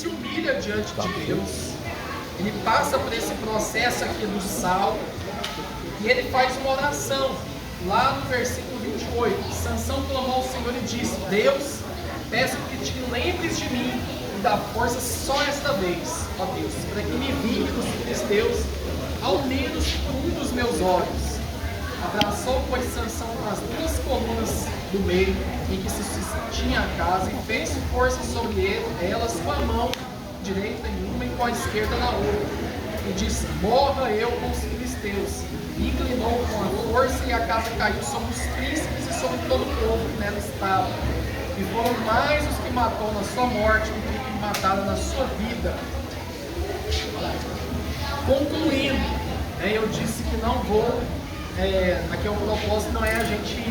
se humilha diante de Deus, ele passa por esse processo aqui do sal, e ele faz uma oração. Lá no versículo 28, Sansão clamou ao Senhor e disse: Deus, peço que te lembres de mim e dá força só esta vez, ó Deus, para que me vingue dos filisteus, ao menos por um dos meus olhos. Abraçou, pois, Sansão as duas colunas do meio em que se sustinha a casa e fez força sobre elas com a mão direita em uma e com a esquerda na outra. E disse: morra eu com os filisteus. E inclinou com a força e a casa caiu sobre os príncipes e sobre todo o povo que nela estava. E foram mais os que matou na sua morte do que mataram na sua vida. Concluindo, eu disse que não vou, aqui o propósito não é a gente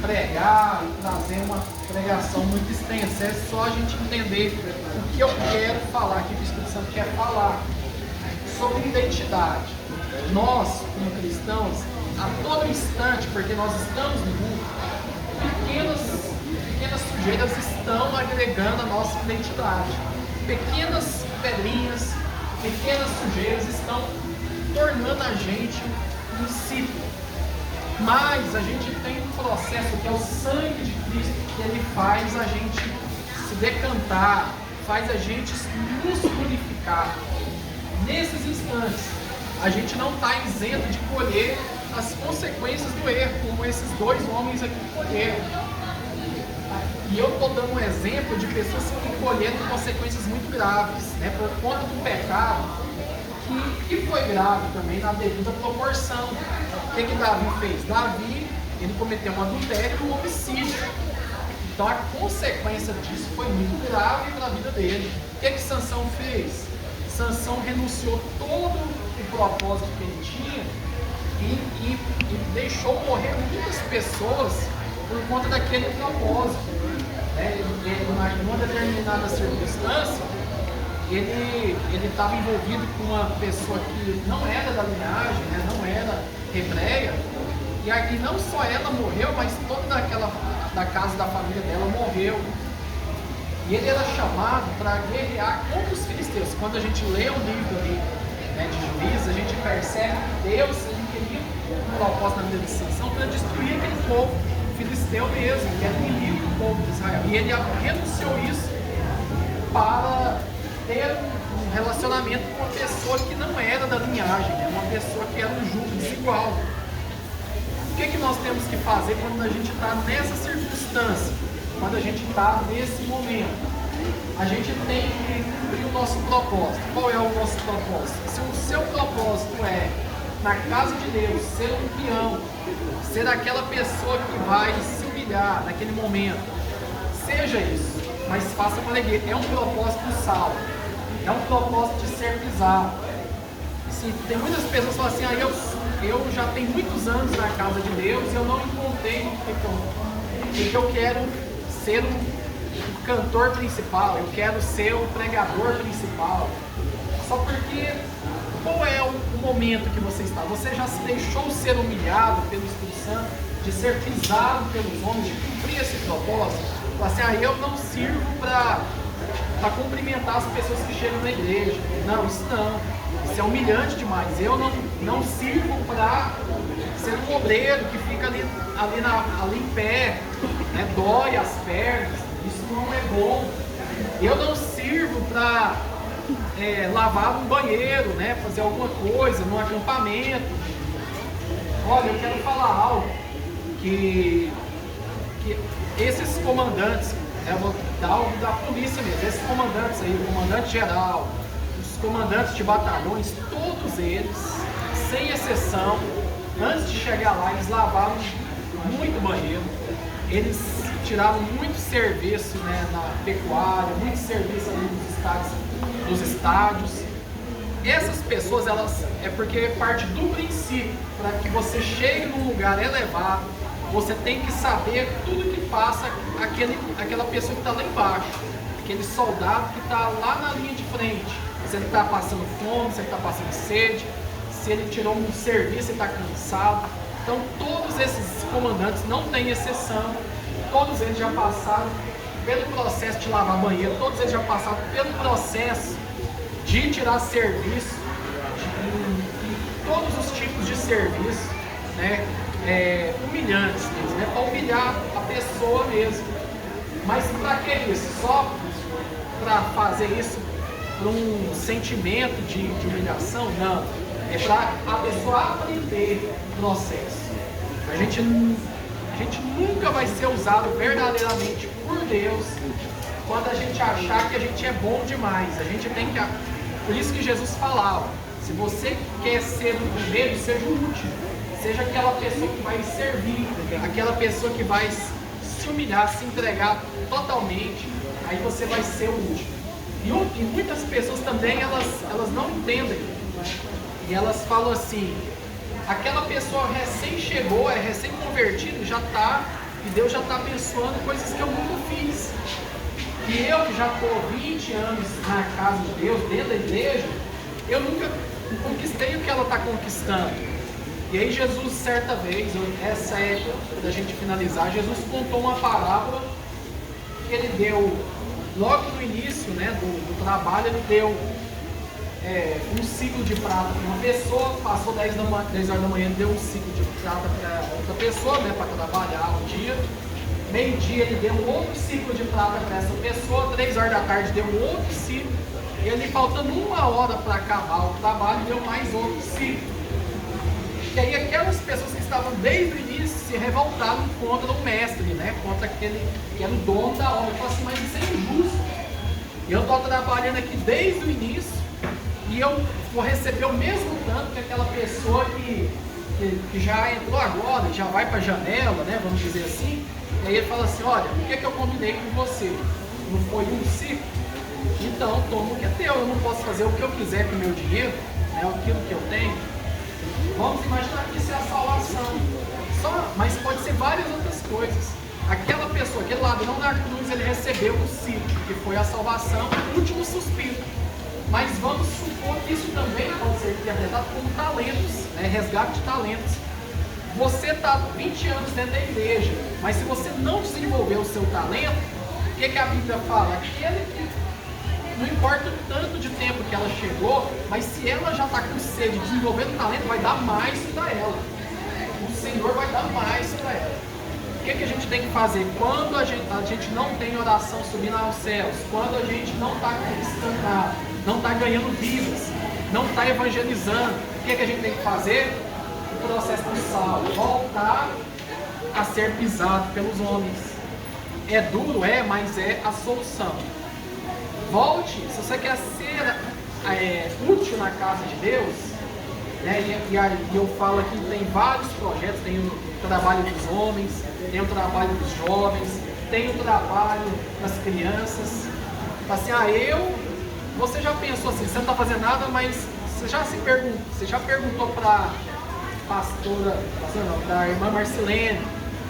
pregar, trazer uma pregação muito extensa, é só a gente entender o que eu quero falar, que o Espírito Santo quer falar sobre identidade. Nós, como cristãos, a todo instante, porque nós estamos no mundo, pequenas sujeiras estão agregando a nossa identidade. Pequenas pedrinhas, pequenas sujeiras estão tornando a gente um discípulo. Mas a gente tem um processo que é o sangue de Cristo, que ele faz a gente se decantar, faz a gente nos purificar. Nesses instantes, a gente não está isento de colher as consequências do erro, como esses dois homens aqui colheram. E eu estou dando um exemplo de pessoas que colheram consequências muito graves, por conta do pecado, que foi grave também na devida proporção. O que Davi fez? Davi, ele cometeu um adultério e um homicídio. Então a consequência disso foi muito grave para a vida dele. O que Sansão fez? Sansão renunciou todo o propósito que ele tinha e deixou morrer muitas pessoas por conta daquele propósito. Em uma determinada circunstância, ele estava envolvido com uma pessoa que não era da linhagem, não era hebreia, e aqui não só ela morreu, mas toda da casa da família dela morreu. E ele era chamado para guerrear contra os filisteus. Quando a gente lê o livro ali, de Juízes, a gente percebe que Deus queria um propósito na vida de Sansão para destruir aquele povo filisteu mesmo, que era inimigo do povo de Israel. E ele renunciou isso para ter um relacionamento com uma pessoa que não era da linhagem, uma pessoa que era um jugo desigual. O que nós temos que fazer quando a gente está nessa circunstância? Quando a gente está nesse momento, a gente tem que cumprir o nosso propósito. Qual é o nosso propósito? Se o seu propósito é, na casa de Deus, ser um peão, ser aquela pessoa que vai se humilhar naquele momento, seja isso, mas faça com alegria. É um propósito salvo, é um propósito de ser pisado. Sim, tem muitas pessoas que falam assim: eu já tenho muitos anos na casa de Deus e eu não encontrei o que eu quero ser o cantor principal, eu quero ser o pregador principal. Só porque, qual é o momento que você está? Você já se deixou ser humilhado pelo Espírito Santo, de ser pisado pelos homens, de cumprir esse propósito? Falar assim: eu não sirvo para cumprimentar as pessoas que chegam na igreja. Não, isso não. Isso é humilhante demais. Eu não sirvo para ser um obreiro que fica ali em pé, dói as pernas. Isso não é bom. Eu não sirvo para lavar um banheiro, fazer alguma coisa num acampamento. Olha, eu quero falar algo que esses comandantes, eu vou dar algo da polícia mesmo, esses comandantes aí, o comandante geral, os comandantes de batalhões, todos eles, sem exceção, antes de chegar lá, eles lavaram muito banheiro, eles tiraram muito serviço na pecuária, muito serviço ali nos estádios. Essas pessoas, é porque parte do princípio, para que você chegue num lugar elevado, você tem que saber tudo que passa aquela pessoa que está lá embaixo, aquele soldado que está lá na linha de frente. Se ele está passando fome, se ele está passando sede, se ele tirou um serviço e está cansado. Então todos esses comandantes, não tem exceção, todos eles já passaram pelo processo de lavar banheiro, todos eles já passaram pelo processo de tirar serviço, de todos os tipos de serviço, né, humilhantes mesmo, né, para humilhar a pessoa mesmo. Mas para que isso? Só para fazer isso por um sentimento de humilhação? Não. É para a pessoa aprender o processo. A gente nunca vai ser usado verdadeiramente por Deus quando a gente achar que a gente é bom demais. A gente tem que... Por isso que Jesus falava, se você quer ser o primeiro, seja o último. Seja aquela pessoa que vai servir, aquela pessoa que vai se humilhar, se entregar totalmente, aí você vai ser o último. E muitas pessoas também, elas não entendem. E elas falam assim, aquela pessoa recém chegou, é recém convertido, e Deus já está abençoando coisas que eu nunca fiz. E eu que já estou 20 anos na casa de Deus, dentro da igreja, eu nunca conquistei o que ela está conquistando. E aí Jesus, certa vez, essa é da gente finalizar, Jesus contou uma parábola que ele deu, logo no início, né, do trabalho, ele deu um ciclo de prata para uma pessoa, passou 10 horas da manhã, deu um ciclo de prata para outra pessoa, né, para trabalhar um dia. Meio-dia ele deu um outro ciclo de prata para essa pessoa, 3 horas da tarde deu um outro ciclo, e ali faltando 1 hora para acabar o trabalho, deu mais outro ciclo. E aí aquelas pessoas que estavam desde o início se revoltaram contra o mestre, né, contra aquele que era o dono da obra. Falaram assim, mas isso é injusto. Eu estou trabalhando aqui desde o início, e eu vou receber o mesmo tanto que aquela pessoa que já entrou agora, já vai para a janela, né, vamos dizer assim. E aí ele fala assim, olha, o que é que eu combinei com você? Não foi um ciclo? Então toma o que é teu, eu não posso fazer o que eu quiser com o meu dinheiro, né, aquilo que eu tenho. Vamos imaginar que isso é a salvação. Mas pode ser várias outras coisas. Aquela pessoa, aquele ladrão na cruz, ele recebeu o ciclo, que foi a salvação, o último suspiro. Mas vamos supor que isso também pode ser interpretado como talentos, né? Resgate de talentos. Você está 20 anos dentro da igreja, mas se você não desenvolver o seu talento, o que a Bíblia fala? Aquele que não importa o tanto de tempo que ela chegou, mas se ela já está com sede de desenvolver o talento, vai dar mais para ela. O Senhor vai dar mais para ela. O que a gente tem que fazer? Quando a gente não tem oração subindo aos céus, quando a gente não está conquistando nada, não está ganhando vidas, não está evangelizando, o que a gente tem que fazer? O processo do sal, voltar a ser pisado pelos homens. É duro, mas é a solução. Volte, se você quer ser útil na casa de Deus, né, e aí eu falo aqui, tem vários projetos, tem o trabalho dos homens, tem o trabalho dos jovens, tem o trabalho das crianças. Assim, você já pensou assim, você não está fazendo nada, mas você já perguntou para pastora, para a irmã Marcelene,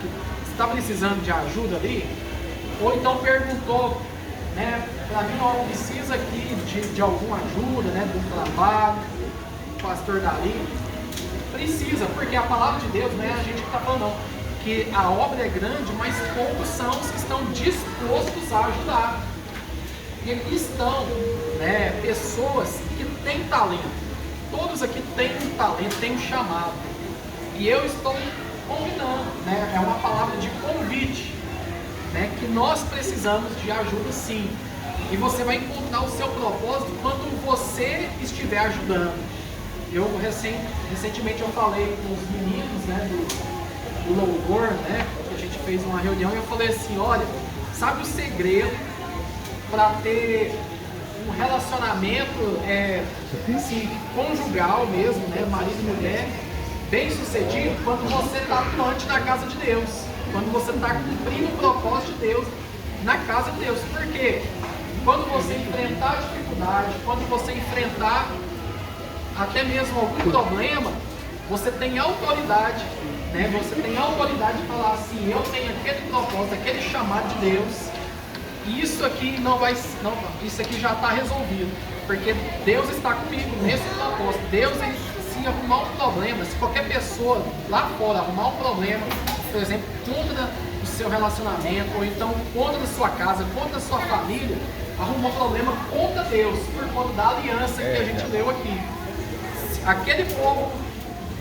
que está precisando de ajuda ali? Ou então perguntou, né, para mim, ó, precisa aqui de alguma ajuda, né, do trabalho, o pastor Dali. Precisa, porque a palavra de Deus, não é a gente que está falando, não, que a obra é grande, mas poucos são os que estão dispostos a ajudar. E aqui estão, né, pessoas que têm talento. Todos aqui têm um talento, têm um chamado. E eu estou convidando, né, é uma palavra de convite, né, que nós precisamos de ajuda, sim. E você vai encontrar o seu propósito quando você estiver ajudando. Recentemente eu falei com os meninos, né, do louvor, né, que a gente fez uma reunião, e eu falei assim, olha, sabe o segredo para ter um relacionamento assim, conjugal mesmo, né, marido e mulher, bem sucedido, quando você está atuante na casa de Deus, quando você está cumprindo o propósito de Deus na casa de Deus. Por quê? Quando você enfrentar dificuldade, quando você enfrentar até mesmo algum problema, você tem autoridade, né? Você tem autoridade de falar assim, eu tenho aquele propósito, aquele chamado de Deus, e isso aqui isso aqui já está resolvido, porque Deus está comigo nesse propósito. Deus, se arrumar um problema, se qualquer pessoa lá fora arrumar um problema, por exemplo, contra o seu relacionamento, ou então contra da sua casa, contra da sua família, arrumou problema contra Deus, por conta da aliança que a gente leu aqui. Aquele povo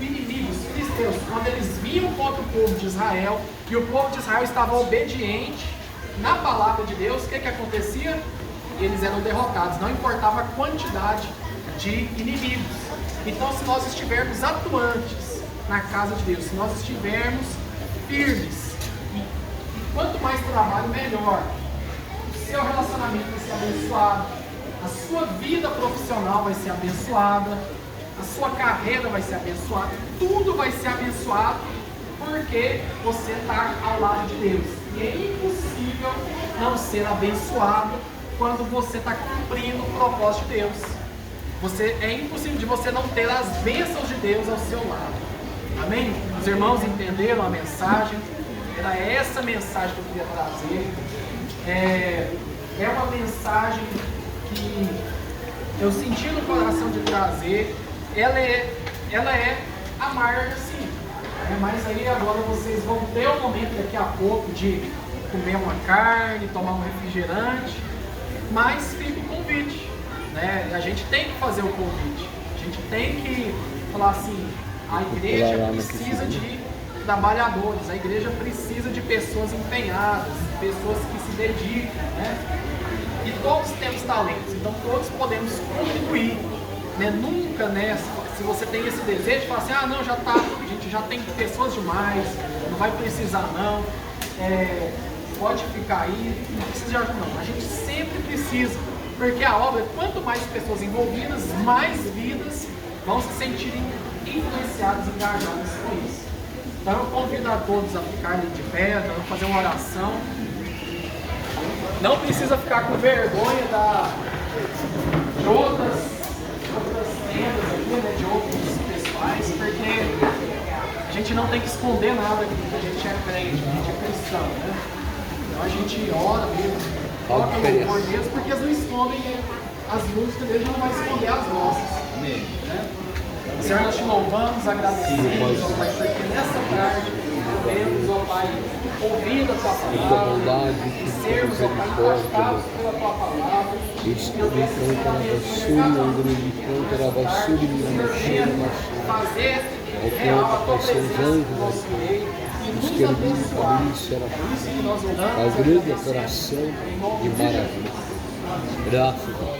inimigo, os filisteus, quando eles vinham contra o povo de Israel, e o povo de Israel estava obediente na palavra de Deus, o que acontecia? Eles eram derrotados, não importava a quantidade de inimigos. Então, se nós estivermos atuantes na casa de Deus, se nós estivermos firmes, e quanto mais trabalho, melhor. O seu relacionamento vai ser abençoado, a sua vida profissional vai ser abençoada, a sua carreira vai ser abençoada, tudo vai ser abençoado, porque você está ao lado de Deus. E é impossível não ser abençoado quando você está cumprindo o propósito de Deus. É impossível de você não ter as bênçãos de Deus ao seu lado. Amém? Os irmãos entenderam a mensagem? Era essa mensagem que eu queria trazer. É uma mensagem que eu senti no coração de trazer. Ela é amarga, sim. Mas aí agora vocês vão ter um momento daqui a pouco de comer uma carne, tomar um refrigerante, mas fica o convite, né? A gente tem que fazer o convite, a gente tem que falar assim, a igreja precisa de trabalhadores, a igreja precisa de pessoas empenhadas, pessoas que se dedicam, né? E todos temos talentos, então todos podemos contribuir, né? Nunca, né? Se você tem esse desejo de falar assim, não, já tá, a gente já tem pessoas demais, não vai precisar não, pode ficar aí, não precisa de ajuda não. A gente sempre precisa, porque a obra, quanto mais pessoas envolvidas, mais vidas vão se sentirem influenciadas, engajadas com isso. Então eu convido a todos a ficarem de pé, vamos fazer uma oração. Não precisa ficar com vergonha de outras tendas aqui, né, de outros pessoais, porque a gente não tem que esconder nada aqui, porque a gente é crente, a gente é cristão, né? Então a gente ora mesmo, toca louvor mesmo, porque eles não escondem as músicas deles, não vai esconder as nossas. Né? Senhor, nós te louvamos, agradecemos, ó Pai, porque nessa tarde podemos, ó Pai, ouvir a Tua palavra e sermos, ó Pai, impactados pela Tua palavra. Eu peço, Senhor, fazer real a Tua presença no nosso meio e nos abençoar. Por isso que nós oramos, agradecemos, em nome de Jesus. Graças a Deus.